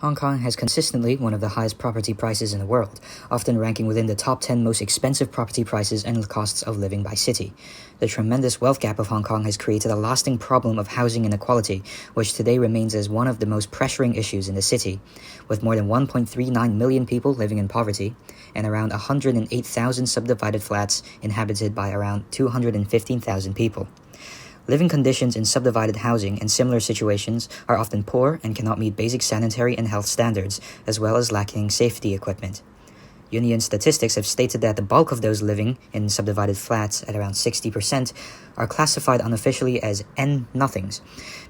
Hong Kong has consistently one of the highest property prices in the world, often ranking within the top 10 most expensive property prices and costs of living by city. The tremendous wealth gap of Hong Kong has created a lasting problem of housing inequality, which today remains as one of the most pressuring issues in the city, with more than 1.39 million people living in poverty, and around 108,000 subdivided flats inhabited by around 215,000 people. Living conditions in subdivided housing and similar situations are often poor and cannot meet basic sanitary and health standards, as well as lacking safety equipment. Union statistics have stated that the bulk of those living in subdivided flats, at around 60%, are classified unofficially as N-nothings,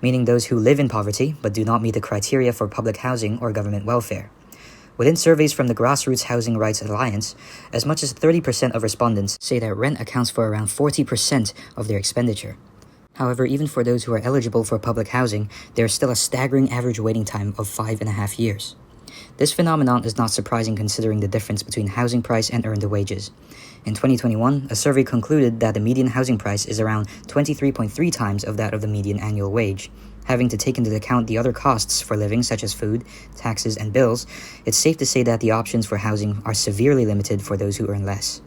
meaning those who live in poverty but do not meet the criteria for public housing or government welfare. Within surveys from the Grassroots Housing Rights Alliance, as much as 30% of respondents say that rent accounts for around 40% of their expenditure. However, even for those who are eligible for public housing, there is still a staggering average waiting time of 5.5 years. This phenomenon is not surprising considering the difference between housing price and earned wages. In 2021, a survey concluded that the median housing price is around 23.3 times of that of the median annual wage. Having to take into account the other costs for living such as food, taxes, and bills, it's safe to say that the options for housing are severely limited for those who earn less.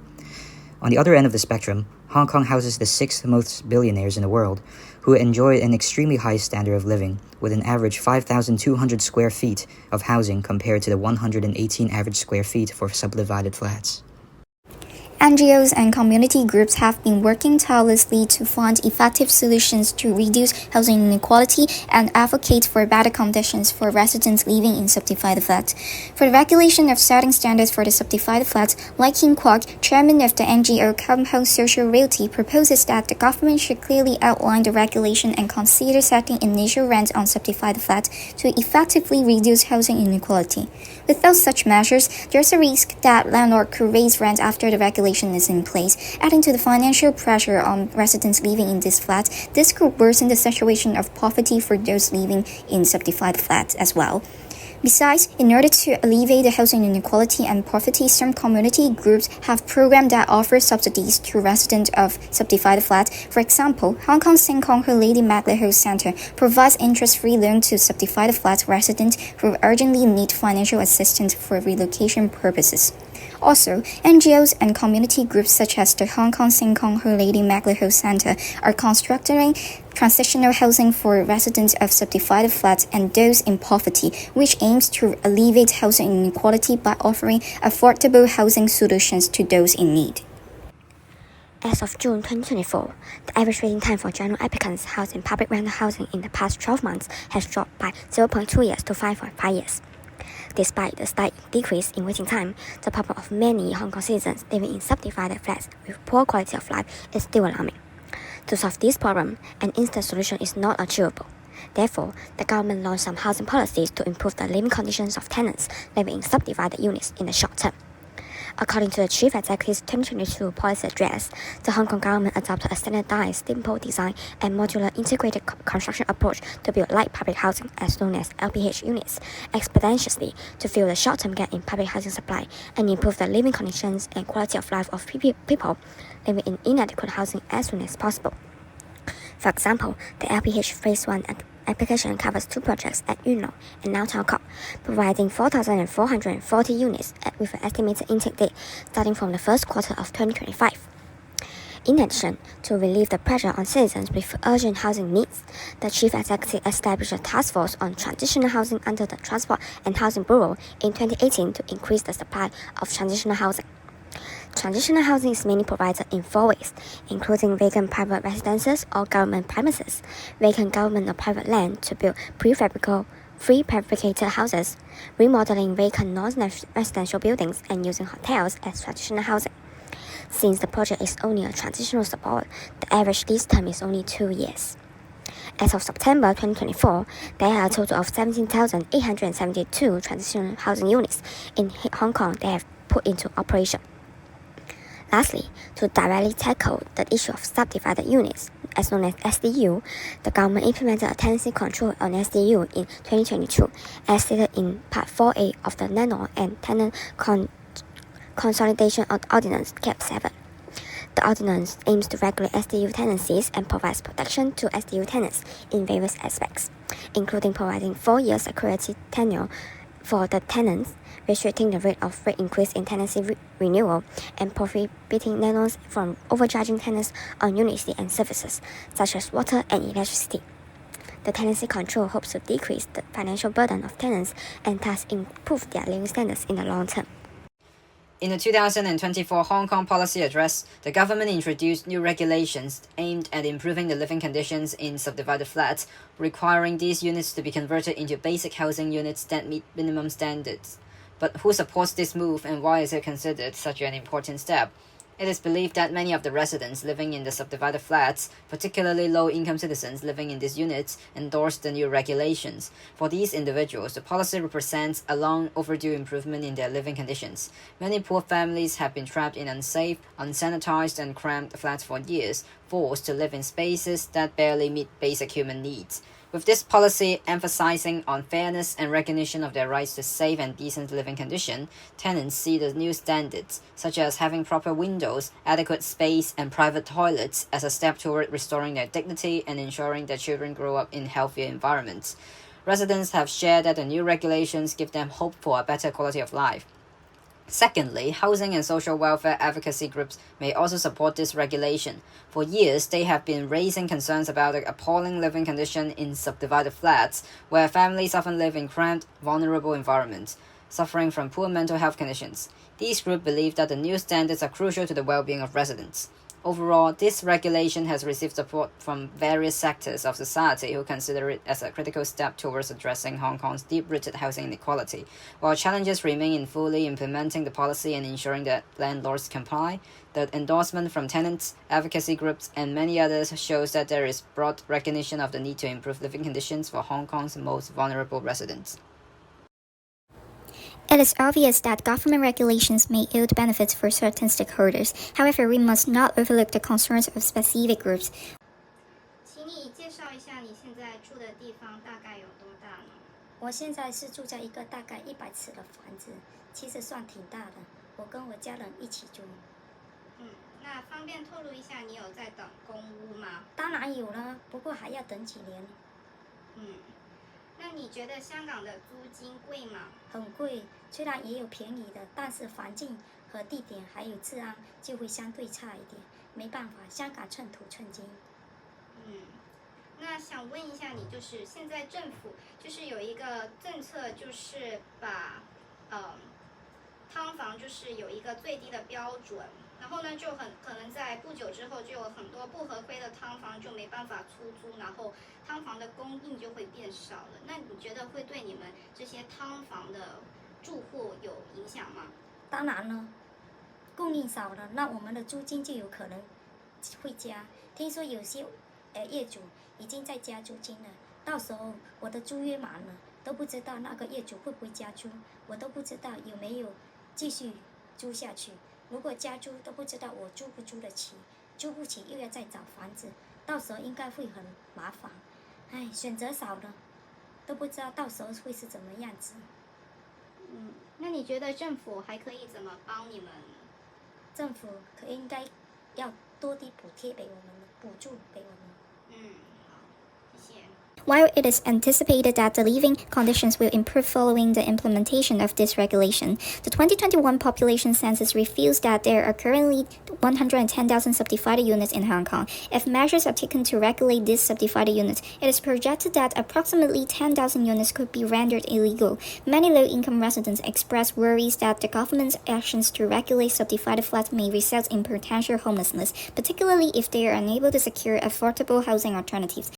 On the other end of the spectrum, Hong Kong houses the 6th most billionaires in the world, who enjoy an extremely high standard of living, with an average 5,200 square feet of housing compared to the 118 average square feet for subdivided flats. NGOs and community groups have been working tirelessly to find effective solutions to reduce housing inequality and advocate for better conditions for residents living in subdivided flats. For the regulation of setting standards for the subdivided flats, Lai Kin Kwok, chairman of the NGO Compound Social Realty, proposes that the government should clearly outline the regulation and consider setting initial rent on subdivided flats to effectively reduce housing inequality. Without such measures, there's a risk that landlords could raise rent after the regulation is in place, adding to the financial pressure on residents living in these flats. This could worsen the situation of poverty for those living in subdivided flats as well. Besides, in order to alleviate the housing inequality and poverty, some community groups have programs that offer subsidies to residents of subdivided flats. For example, Hong Kong Seng Kong Her Lady Livelihood Center provides interest-free loans to subdivided flat residents who urgently need financial assistance for relocation purposes. Also, NGOs and community groups such as the Hong Kong Seng Kong Her Lady Livelihood Center are constructing transitional housing for residents of subdivided flats and those in poverty, which aims to alleviate housing inequality by offering affordable housing solutions to those in need. As of June 2024, the average waiting time for general applicants housed in public rental housing in the past 12 months has dropped by 0.2 years to 5.5 years. Despite the slight decrease in waiting time, the problem of many Hong Kong citizens living in subdivided flats with poor quality of life is still alarming. To solve this problem, an instant solution is not achievable. Therefore, the government launched some housing policies to improve the living conditions of tenants living in subdivided units in the short term. According to the Chief Executive's 2022 policy address, the Hong Kong government adopted a standardized, simple design and modular integrated construction approach to build light public housing, as known as LPH units, expeditiously to fill the short-term gap in public housing supply and improve the living conditions and quality of life of people living in inadequate housing as soon as possible. For example, the LPH Phase 1 application covers 2 projects at Yuen Long and Now Town Kok, providing 4,440 units with an estimated intake date starting from the first quarter of 2025. In addition, to relieve the pressure on citizens with urgent housing needs, the Chief Executive established a task force on transitional housing under the Transport and Housing Bureau in 2018 to increase the supply of transitional housing. Transitional housing is mainly provided in 4 ways, including vacant private residences or government premises, vacant government or private land to build prefabricated houses, remodeling vacant non-residential buildings, and using hotels as transitional housing. Since the project is only a transitional support, the average lease term is only 2 years. As of September 2024, there are a total of 17,872 transitional housing units in Hong Kong that have put into operation. Lastly, to directly tackle the issue of subdivided units, as known as SDU, the government implemented a tenancy control on SDU in 2022, as stated in Part 4A of the Landlord and Tenant Consolidation Ordinance Cap 7. The ordinance aims to regulate SDU tenancies and provides protection to SDU tenants in various aspects, including providing 4 years security tenure for the tenants, restricting the rate of rate increase in tenancy renewal, and prohibiting landlords from overcharging tenants on units and services, such as water and electricity. The tenancy control hopes to decrease the financial burden of tenants and thus improve their living standards in the long term. In the 2024 Hong Kong Policy Address, the government introduced new regulations aimed at improving the living conditions in subdivided flats, requiring these units to be converted into basic housing units that meet minimum standards. But who supports this move, and why is it considered such an important step? It is believed that many of the residents living in the subdivided flats, particularly low-income citizens living in these units, endorse the new regulations. For these individuals, the policy represents a long overdue improvement in their living conditions. Many poor families have been trapped in unsafe, unsanitized, and cramped flats for years, forced to live in spaces that barely meet basic human needs. With this policy emphasizing on fairness and recognition of their rights to safe and decent living condition, tenants see the new standards, such as having proper windows, adequate space, and private toilets, as a step toward restoring their dignity and ensuring their children grow up in healthier environments. Residents have shared that the new regulations give them hope for a better quality of life. Secondly, housing and social welfare advocacy groups may also support this regulation. For years, they have been raising concerns about the appalling living condition in subdivided flats, where families often live in cramped, vulnerable environments, suffering from poor mental health conditions. These groups believe that the new standards are crucial to the well-being of residents. Overall, this regulation has received support from various sectors of society who consider it as a critical step towards addressing Hong Kong's deep-rooted housing inequality. While challenges remain in fully implementing the policy and ensuring that landlords comply, the endorsement from tenants, advocacy groups, and many others shows that there is broad recognition of the need to improve living conditions for Hong Kong's most vulnerable residents. It is obvious that government regulations may yield benefits for certain stakeholders. However, we must not overlook the concerns of specific groups. 请你介绍一下你现在住的地方大概有多大呢？我现在是住在一个大概100尺的房子，其实算挺大的。我跟我家人一起住。那方便透露一下你有在等公屋吗？当然有了，不过还要等几年。那你觉得香港的租金贵吗？很贵，虽然也有便宜的，但是环境和地点还有治安就会相对差一点。没办法，香港寸土寸金。那想问一下你，就是现在政府就是有一个政策，就是把汤房就是有一个最低的标准，然后呢就很可能在不久之后就有很多不合规的汤房就没办法出租，然后汤房的供应就会变少了。那你觉得会对你们这些汤房的住户有影响吗？当然了，供应少了，那我们的租金就有可能会加。听说有些业主已经在加租金了，到时候我的租约满了，都不知道那个业主会不会加租，我都不知道有没有继续租下去。如果加租都不知道我租不租得起，租不起又要再找房子，到时候应该会很麻烦。选择少了，都不知道到时候会是怎么样子。那你觉得政府还可以怎么帮你们？政府应该要多啲补贴给我们，补助给我们。好，谢谢。While it is anticipated that the living conditions will improve following the implementation of this regulation, the 2021 population census reveals that there are currently 110,000 subdivided units in Hong Kong. If measures are taken to regulate these subdivided units, it is projected that approximately 10,000 units could be rendered illegal. Many low-income residents express worries that the government's actions to regulate subdivided flats may result in potential homelessness, particularly if they are unable to secure affordable housing alternatives.